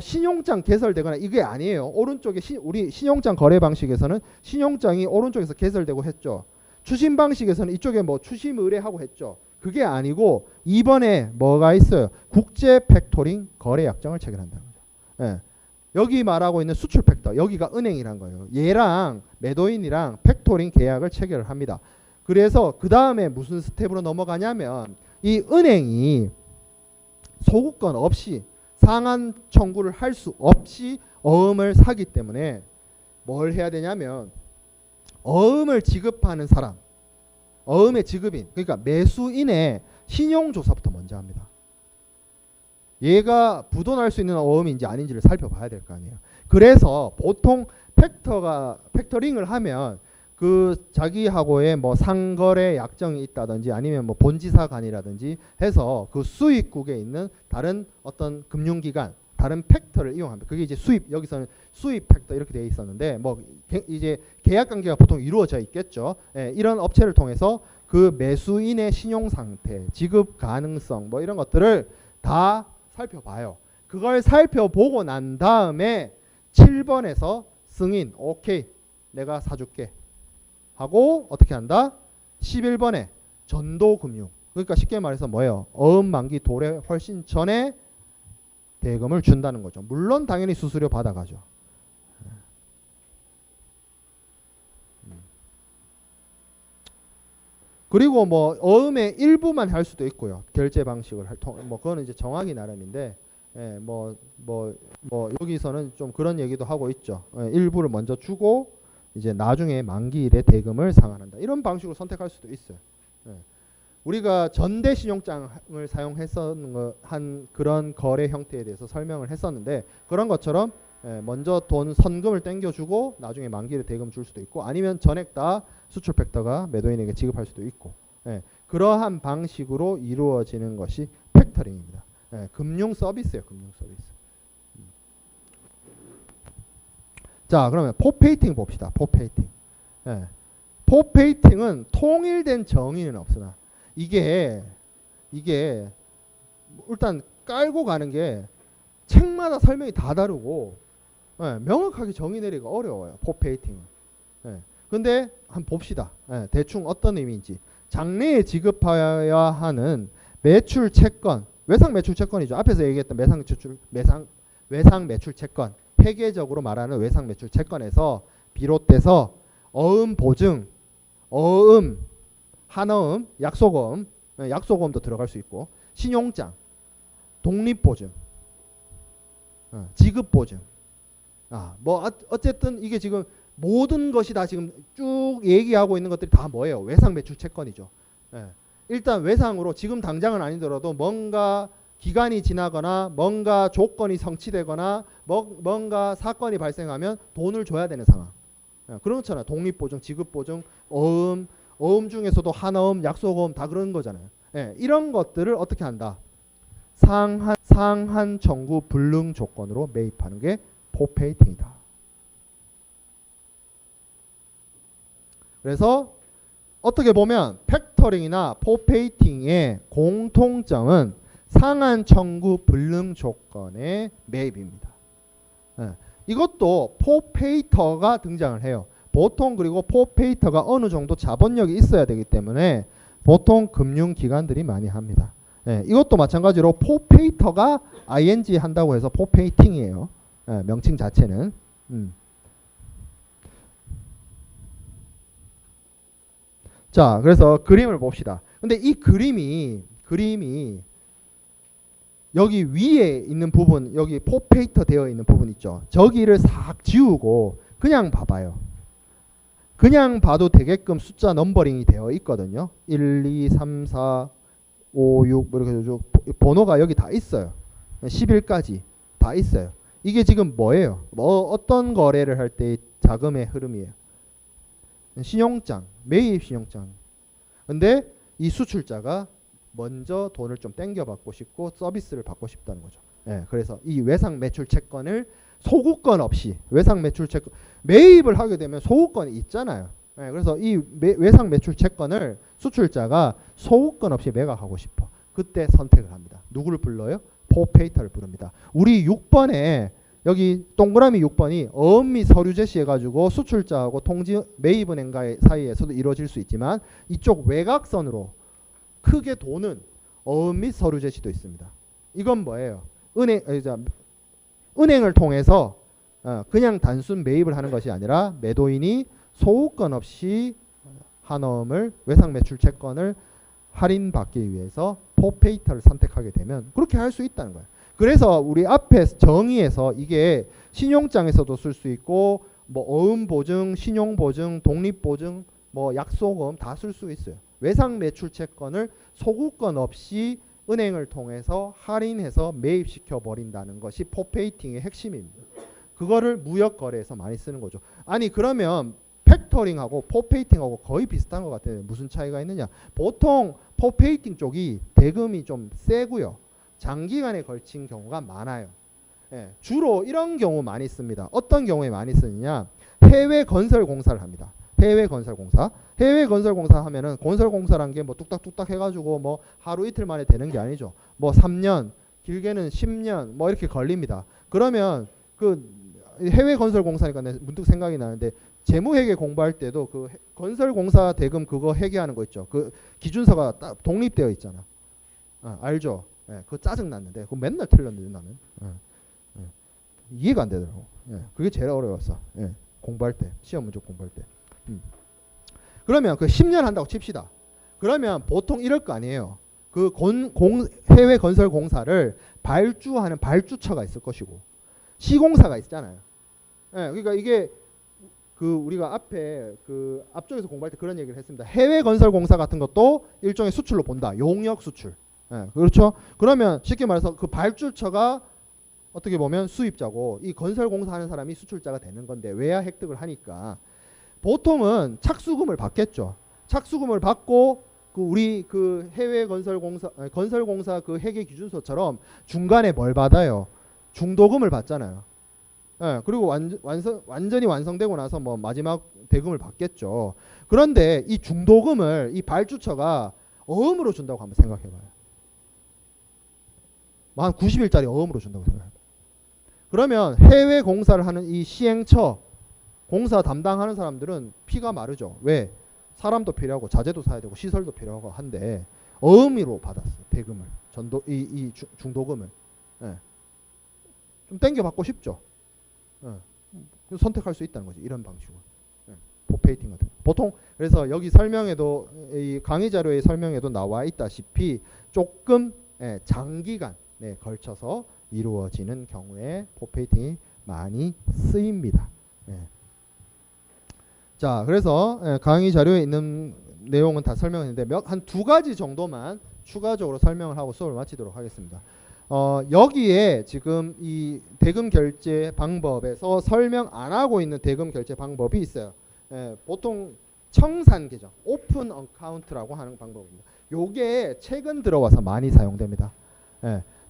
신용장 개설되거나 이게 아니에요. 오른쪽에 우리 신용장 거래 방식에서는 신용장이 오른쪽에서 개설되고 했죠. 추심 방식에서는 이쪽에 추심 의뢰하고 했죠. 그게 아니고 이번에 뭐가 있어요? 국제 팩토링 거래 약정을 체결한다는 거죠. 여기 말하고 있는 수출 팩터, 여기가 은행이란 거예요. 얘랑 매도인이랑 팩토링 계약을 체결을 합니다. 그래서 그 다음에 무슨 스텝으로 넘어가냐면 이 은행이 소구권 없이 상한 청구를 할 수 없이 어음을 사기 때문에 뭘 해야 되냐면 어음을 지급하는 사람, 어음의 지급인, 그러니까 매수인의 신용조사부터 먼저 합니다. 얘가 부도날 수 있는 어음인지 아닌지를 살펴봐야 될 거 아니에요. 그래서 보통 팩터링을 하면 그 자기하고의 상거래 약정이 있다든지 아니면 본지사간이라든지 해서 그 수입국에 있는 다른 어떤 금융기관, 다른 팩터를 이용합니다. 그게 이제 여기서는 수입 팩터 이렇게 되어 있었는데 이제 계약 관계가 보통 이루어져 있겠죠. 이런 업체를 통해서 그 매수인의 신용 상태, 지급 가능성 이런 것들을 다 살펴봐요. 그걸 살펴보고 난 다음에 7번에서 승인, 오케이, 내가 사줄게 하고 어떻게 한다? 11번에 전도금융. 그러니까 쉽게 말해서 뭐예요? 어음 만기 도래 훨씬 전에 대금을 준다는 거죠. 물론 당연히 수수료 받아가죠. 그리고 어음의 일부만 할 수도 있고요. 결제 방식을 그거는 이제 정하기 나름인데, 여기서는 좀 그런 얘기도 하고 있죠. 일부를 먼저 주고 이제 나중에 만기일에 대금을 상환한다. 이런 방식으로 선택할 수도 있어요. 우리가 전대 신용장을 사용한 그런 거래 형태에 대해서 설명을 했었는데, 그런 것처럼 먼저 돈 선금을 땡겨주고 나중에 만기일에 대금 줄 수도 있고, 아니면 전액 다 수출 팩터가 매도인에게 지급할 수도 있고, 그러한 방식으로 이루어지는 것이 팩터링입니다. 금융 서비스예요. 금융 서비스. 자, 그러면 포페이팅 봅시다. 포페이팅. 포페이팅은 통일된 정의는 없으나 이게 일단 깔고 가는 게 책마다 설명이 다 다르고 명확하게 정의 내리기가 어려워요. 포페이팅은. 근데 한번 봅시다. 대충 어떤 의미인지. 장래에 지급해야 하는 매출 채권, 외상 매출 채권이죠. 앞에서 얘기했던 외상 매출 채권, 회계적으로 말하는 외상 매출 채권에서 비롯돼서 어음 보증, 어음, 한어음, 약속어음, 약속어음도 들어갈 수 있고, 신용장, 독립보증, 지급보증, 뭐 어쨌든 이게 지금 모든 것이 다 지금 쭉 얘기하고 있는 것들이 다 뭐예요? 외상 매출 채권이죠. 예. 일단 외상으로 지금 당장은 아니더라도 뭔가 기간이 지나거나 뭔가 조건이 성취되거나 뭔가 사건이 발생하면 돈을 줘야 되는 상황. 예. 그렇잖아요. 독립보증, 지급보증, 어음 중에서도 한어음, 약속어음 다 그런 거잖아요. 예. 이런 것들을 어떻게 한다? 상한 청구 불능 조건으로 매입하는 게 포페이팅이다. 그래서 어떻게 보면 팩터링이나 포페이팅의 공통점은 상한 청구 불능 조건의 매입입니다. 예. 이것도 포페이터가 등장을 해요. 보통 그리고 포페이터가 어느 정도 자본력이 있어야 되기 때문에 보통 금융기관들이 많이 합니다. 예. 이것도 마찬가지로 포페이터가 ing 한다고 해서 포페이팅이에요. 예. 명칭 자체는. 자, 그래서 그림을 봅시다. 근데 이 그림이 여기 위에 있는 부분, 여기 포페이터 되어 있는 부분 있죠. 저기를 싹 지우고 그냥 봐봐요. 그냥 봐도 되게끔 숫자 넘버링이 되어 있거든요. 1, 2, 3, 4, 5, 6 이렇게 쭉 번호가 여기 다 있어요. 11까지 다 있어요. 이게 지금 뭐예요? 어떤 거래를 할 때의 자금의 흐름이에요. 신용장, 매입 신용장. 근데 이 수출자가 먼저 돈을 좀 땡겨받고 싶고 서비스를 받고 싶다는 거죠. 예, 그래서 이 외상 매출 채권을 소구권 없이 외상 매출 채권 매입을 하게 되면 소구권이 있잖아요. 예, 그래서 이 외상 매출 채권을 수출자가 소구권 없이 매각하고 싶어. 그때 선택을 합니다. 누구를 불러요? 포페이터를 부릅니다. 우리 6번에 여기 동그라미 6번이 어음 및 서류 제시해가지고 수출자하고 매입은행과의 사이에서도 이루어질 수 있지만 이쪽 외곽선으로 크게 도는 어음 및 서류 제시도 있습니다. 이건 뭐예요? 은행을 통해서 그냥 단순 매입을 하는 것이 아니라 매도인이 소유권 없이 한어음을 외상 매출 채권을 할인받기 위해서 포페이터를 선택하게 되면 그렇게 할 수 있다는 거예요. 그래서 우리 앞에 정의에서 이게 신용장에서도 쓸 수 있고 뭐 어음 보증, 신용 보증, 독립 보증, 뭐 약속음 다 쓸 수 있어요. 외상 매출 채권을 소구권 없이 은행을 통해서 할인해서 매입시켜 버린다는 것이 포페이팅의 핵심입니다. 그거를 무역 거래에서 많이 쓰는 거죠. 아니 그러면 팩터링하고 포페이팅하고 거의 비슷한 것 같아요. 무슨 차이가 있느냐? 보통 포페이팅 쪽이 대금이 좀 세고요. 장기간에 걸친 경우가 많아요. 예, 주로 이런 경우 많이 씁니다. 어떤 경우에 많이 쓰느냐? 해외 건설 공사를 합니다. 해외 건설 공사. 해외 건설 공사 하면은 건설 공사란 게 뭐 뚝딱뚝딱 해가지고 뭐 하루 이틀 만에 되는 게 아니죠. 뭐 3년, 길게는 10년 뭐 이렇게 걸립니다. 그러면 그 해외 건설 공사니까 문득 생각이 나는데 재무회계 공부할 때도 그 건설 공사 대금 그거 회계하는 거 있죠. 그 기준서가 딱 독립되어 있잖아. 알죠? 예, 그거 짜증 났는데 그거 맨날 틀렸는데 나는 이해가 안 되더라고. 예, 그게 제일 어려웠어. 예, 공부할 때 시험 문제 공부할 때. 그러면 그 10년 한다고 칩시다. 그러면 보통 이럴 거 아니에요. 그 해외 건설 공사를 발주하는 발주처가 있을 것이고 시공사가 있잖아요. 예, 그러니까 이게 그 우리가 앞에 그 앞쪽에서 공부할 때 그런 얘기를 했습니다. 해외 건설 공사 같은 것도 일종의 수출로 본다. 용역 수출. 예, 그렇죠? 그러면 쉽게 말해서 그 발주처가 어떻게 보면 수입자고 이 건설 공사하는 사람이 수출자가 되는 건데 외야 획득을 하니까 보통은 착수금을 받겠죠. 착수금을 받고 그 우리 그 해외 건설 공사 그 회계 기준서처럼 중간에 뭘 받아요? 중도금을 받잖아요. 예, 그리고 완전히 완성되고 나서 뭐 마지막 대금을 받겠죠. 그런데 이 중도금을 이 발주처가 어음으로 준다고 한번 생각해봐요. 한 90일짜리 어음으로 준다고 생각해요. 그러면 해외 공사를 하는 이 시행처 공사 담당하는 사람들은 피가 마르죠. 왜? 사람도 필요하고 자재도 사야 되고 시설도 필요하고 한데 어음으로 받았어요. 대금을 이 중도금을. 예. 좀 땡겨 받고 싶죠. 예. 선택할 수 있다는 거지. 이런 방식으로. 예. 포페이팅 같은. 보통 그래서 여기 설명에도 이 강의 자료의 설명에도 나와 있다시피 조금 장기간에 걸쳐서 이루어지는 경우에 포페이팅이 많이 쓰입니다. 예. 자, 그래서 강의 자료에 있는 내용은 다 설명했는데 한 두 가지 정도만 추가적으로 설명을 하고 수업을 마치도록 하겠습니다. 여기에 지금 이 대금 결제 방법에서 설명 안 하고 있는 대금 결제 방법이 있어요. 보통 청산 계정, 오픈 어카운트라고 하는 방법입니다. 요게 최근 들어와서 많이 사용됩니다.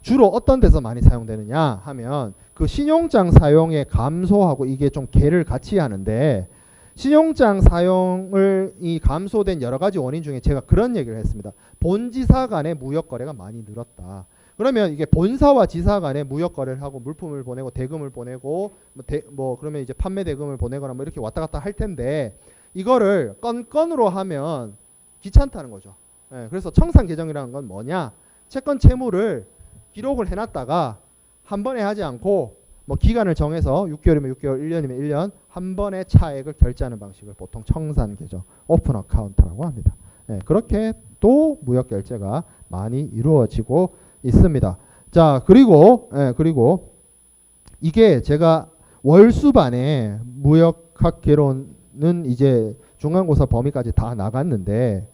주로 어떤 데서 많이 사용되느냐 하면 그 신용장 사용의 감소하고 이게 좀 궤를 같이 하는데, 신용장 사용을 이 감소된 여러 가지 원인 중에 제가 그런 얘기를 했습니다. 본지사 간의 무역 거래가 많이 늘었다. 그러면 이게 본사와 지사 간에 무역 거래를 하고 물품을 보내고 대금을 보내고 그러면 이제 판매 대금을 보내거나 뭐 이렇게 왔다 갔다 할 텐데, 이거를 건건으로 하면 귀찮다는 거죠. 그래서 청산 계정이라는 건 뭐냐? 채권 채무를 기록을 해놨다가 한 번에 하지 않고 뭐 기간을 정해서 6개월이면 6개월, 1년이면 1년 한 번에 차액을 결제하는 방식을 보통 청산 계정, 오픈 어카운트라고 합니다. 그렇게 또 무역 결제가 많이 이루어지고 있습니다. 자, 그리고 이게 제가 월수반에 무역학 개론은 이제 중간고사 범위까지 다 나갔는데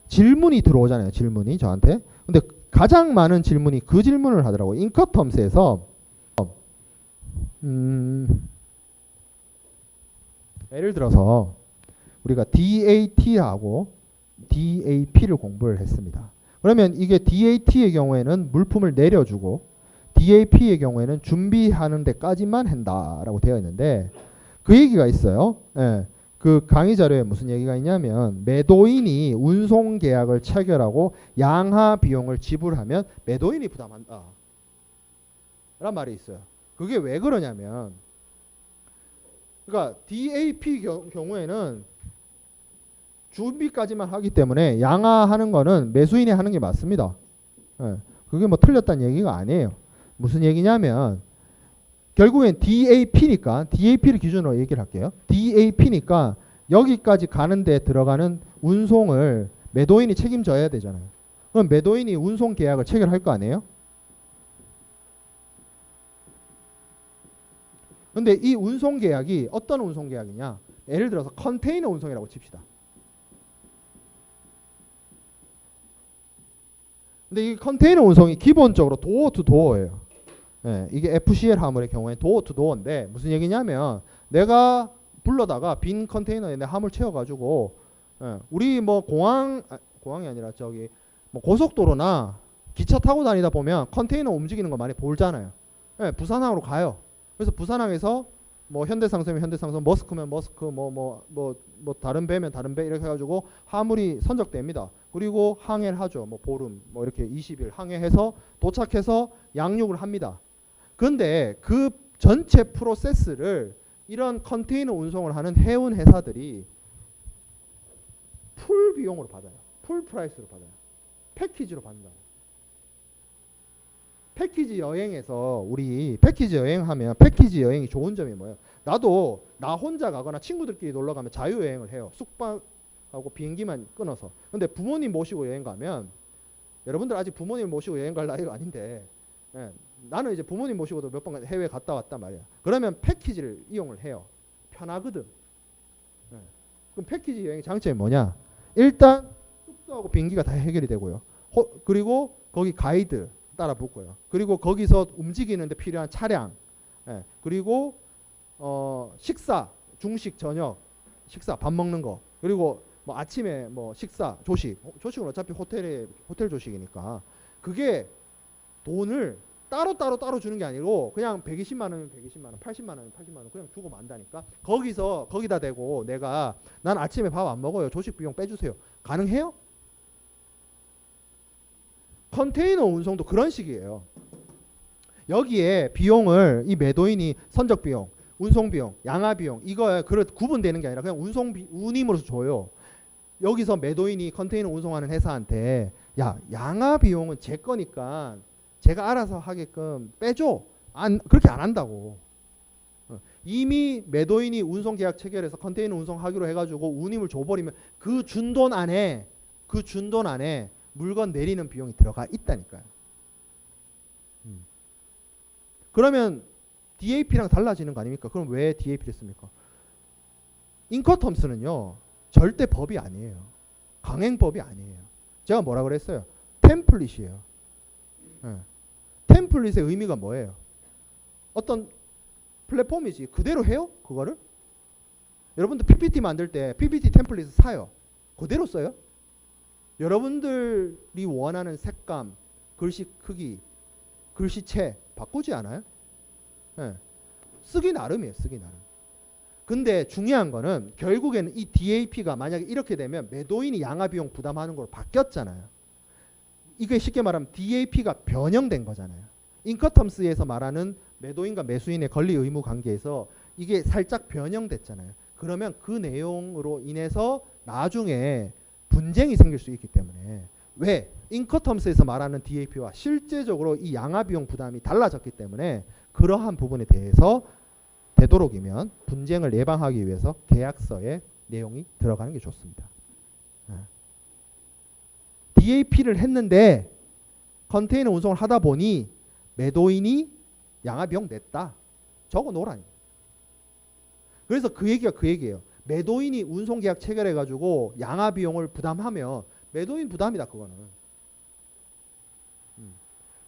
질문이 들어오잖아요. 질문이 저한테. 근데 가장 많은 질문이 그 질문을 하더라고요. 인커텀스에서 예를 들어서 우리가 DAT하고 DAP를 공부를 했습니다. 그러면 이게 DAT의 경우에는 물품을 내려주고 DAP의 경우에는 준비하는 데까지만 한다라고 되어 있는데, 그 얘기가 있어요. 그 강의 자료에 무슨 얘기가 있냐면 매도인이 운송 계약을 체결하고 양하 비용을 지불하면 매도인이 부담한다 라는 말이 있어요. 그게 왜 그러냐면, 그러니까 DAP 경우에는 준비까지만 하기 때문에 양하하는 거는 매수인이 하는 게 맞습니다. 그게 뭐 틀렸다는 얘기가 아니에요. 무슨 얘기냐면 결국엔 DAP니까, DAP를 기준으로 얘기를 할게요. DAP니까 여기까지 가는데 들어가는 운송을 매도인이 책임져야 되잖아요. 그럼 매도인이 운송 계약을 체결할 거 아니에요? 근데 이 운송 계약이 어떤 운송 계약이냐? 예를 들어서 컨테이너 운송이라고 칩시다. 근데 이 컨테이너 운송이 기본적으로 도어 투 도어예요. 이게 FCL 화물의 경우에 도어 투 도어인데 무슨 얘기냐면, 내가 불러다가 빈 컨테이너에 내 화물 채워가지고 우리 뭐 공항이 아니라 저기 뭐 고속도로나 기차 타고 다니다 보면 컨테이너 움직이는 거 많이 보잖아요. 부산항으로 가요. 그래서 부산항에서 뭐 현대상선이면 현대상선, 머스크면 머스크, 뭐 다른 배면 다른 배 이렇게 해가지고 화물이 선적됩니다. 그리고 항해를 하죠. 뭐 보름, 뭐 이렇게 20일 항해해서 도착해서 양육을 합니다. 그런데 그 전체 프로세스를 이런 컨테이너 운송을 하는 해운 회사들이 풀 비용으로 받아요. 풀 프라이스로 받아요. 패키지로 받는다. 패키지 여행에서 우리 패키지 여행하면 패키지 여행이 좋은 점이 뭐예요? 나도 나 혼자 가거나 친구들끼리 놀러 가면 자유여행을 해요. 숙박하고 비행기만 끊어서. 근데 부모님 모시고 여행 가면, 여러분들 아직 부모님 모시고 여행 갈 나이가 아닌데, 나는 이제 부모님 모시고도 몇 번 해외 갔다 왔단 말이야. 그러면 패키지를 이용을 해요. 편하거든. 그럼 패키지 여행의 장점이 뭐냐? 일단 숙소하고 비행기가 다 해결이 되고요. 그리고 거기 가이드 따라 붙고요. 그리고 거기서 움직이는데 필요한 차량, 그리고 식사, 중식, 저녁, 식사, 밥 먹는 거, 그리고 뭐 아침에 뭐 식사, 조식은 어차피 호텔 조식이니까 그게 돈을 따로 주는 게 아니고 그냥 120만 원이면 120만 원, 80만 원이면 80만 원 그냥 주고 만다니까. 거기다 대고 난 아침에 밥 안 먹어요. 조식 비용 빼주세요. 가능해요? 컨테이너 운송도 그런 식이에요. 여기에 비용을 이 매도인이 선적 비용, 운송 비용, 양하 비용 이거에 구분되는 게 아니라 그냥 운임으로서 줘요. 여기서 매도인이 컨테이너 운송하는 회사한테 야, 양하 비용은 제 거니까 제가 알아서 하게끔 빼줘. 그렇게 안 한다고. 이미 매도인이 운송 계약 체결해서 컨테이너 운송하기로 해가지고 운임을 줘버리면 그 준 돈 안에 물건 내리는 비용이 들어가 있다니까요. 그러면 DAP랑 달라지는 거 아닙니까? 그럼 왜 DAP를 씁니까? 인커텀스는요. 절대 법이 아니에요. 강행법이 아니에요. 제가 뭐라 그랬어요? 템플릿이에요. 네. 템플릿의 의미가 뭐예요? 어떤 플랫폼이지. 그대로 해요? 그거를? 여러분들 PPT 만들 때 PPT 템플릿을 사요. 그대로 써요? 여러분들이 원하는 색감, 글씨 크기, 글씨체 바꾸지 않아요? 네. 쓰기 나름이에요. 쓰기 나름. 근데 중요한 거는 결국에는 이 DAP가 만약에 이렇게 되면 매도인이 양화비용 부담하는 걸로 바뀌었잖아요. 이게 쉽게 말하면 DAP가 변형된 거잖아요. 인커텀스에서 말하는 매도인과 매수인의 권리 의무 관계에서 이게 살짝 변형됐잖아요. 그러면 그 내용으로 인해서 나중에 분쟁이 생길 수 있기 때문에 왜? 인커텀스에서 말하는 DAP와 실제적으로 이 양화비용 부담이 달라졌기 때문에 그러한 부분에 대해서 되도록이면 분쟁을 예방하기 위해서 계약서에 내용이 들어가는 게 좋습니다. DAP를 했는데 컨테이너 운송을 하다 보니 매도인이 양화비용 냈다. 적어 놓으라니. 그래서 그 얘기가 그 얘기예요. 매도인이 운송계약 체결해가지고 양화비용을 부담하면 매도인 부담이다. 그거는.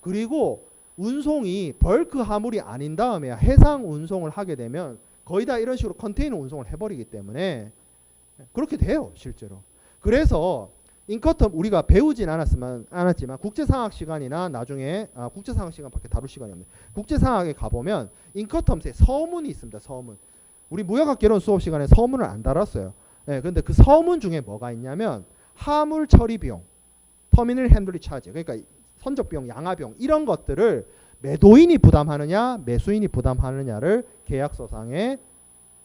그리고 운송이 벌크 화물이 아닌 다음에 해상 운송을 하게 되면 거의 다 이런 식으로 컨테이너 운송을 해버리기 때문에 그렇게 돼요. 실제로. 그래서 인커텀 우리가 배우진 않았지만 국제상학 시간이나 나중에 국제상학 시간밖에 다룰 시간이 없네. 국제상학에 가보면 인커텀스에 서문이 있습니다. 서문. 우리 무역학 개론 수업 시간에 서문을 안 다뤘어요. 네, 근데 그 서문 중에 뭐가 있냐면 화물 처리 비용, 터미널 핸들리 차지, 그러니까 선적 비용, 양화 비용 이런 것들을 매도인이 부담하느냐, 매수인이 부담하느냐를 계약서상에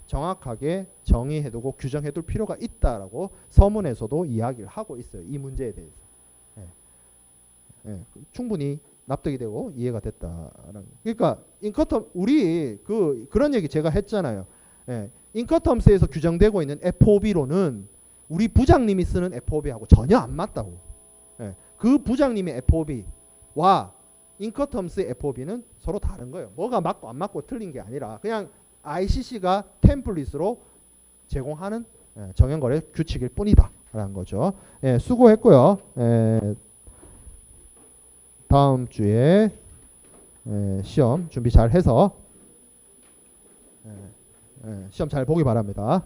정확하게 정의해두고 규정해둘 필요가 있다라고 서문에서도 이야기를 하고 있어요. 이 문제에 대해서. 충분히 납득이 되고 이해가 됐다라는. 그러니까 인커텀 우리 그런 얘기 제가 했잖아요. 인커텀스에서 규정되고 있는 FOB로는 우리 부장님이 쓰는 FOB하고 전혀 안 맞다고. 그 부장님의 FOB와 인커텀스의 FOB는 서로 다른 거예요. 뭐가 맞고 안 맞고 틀린 게 아니라 그냥 ICC가 템플릿으로 제공하는 정형거래 규칙일 뿐이다 라는 거죠. 수고했고요. 다음 주에 시험 준비 잘 해서 시험 잘 보기 바랍니다.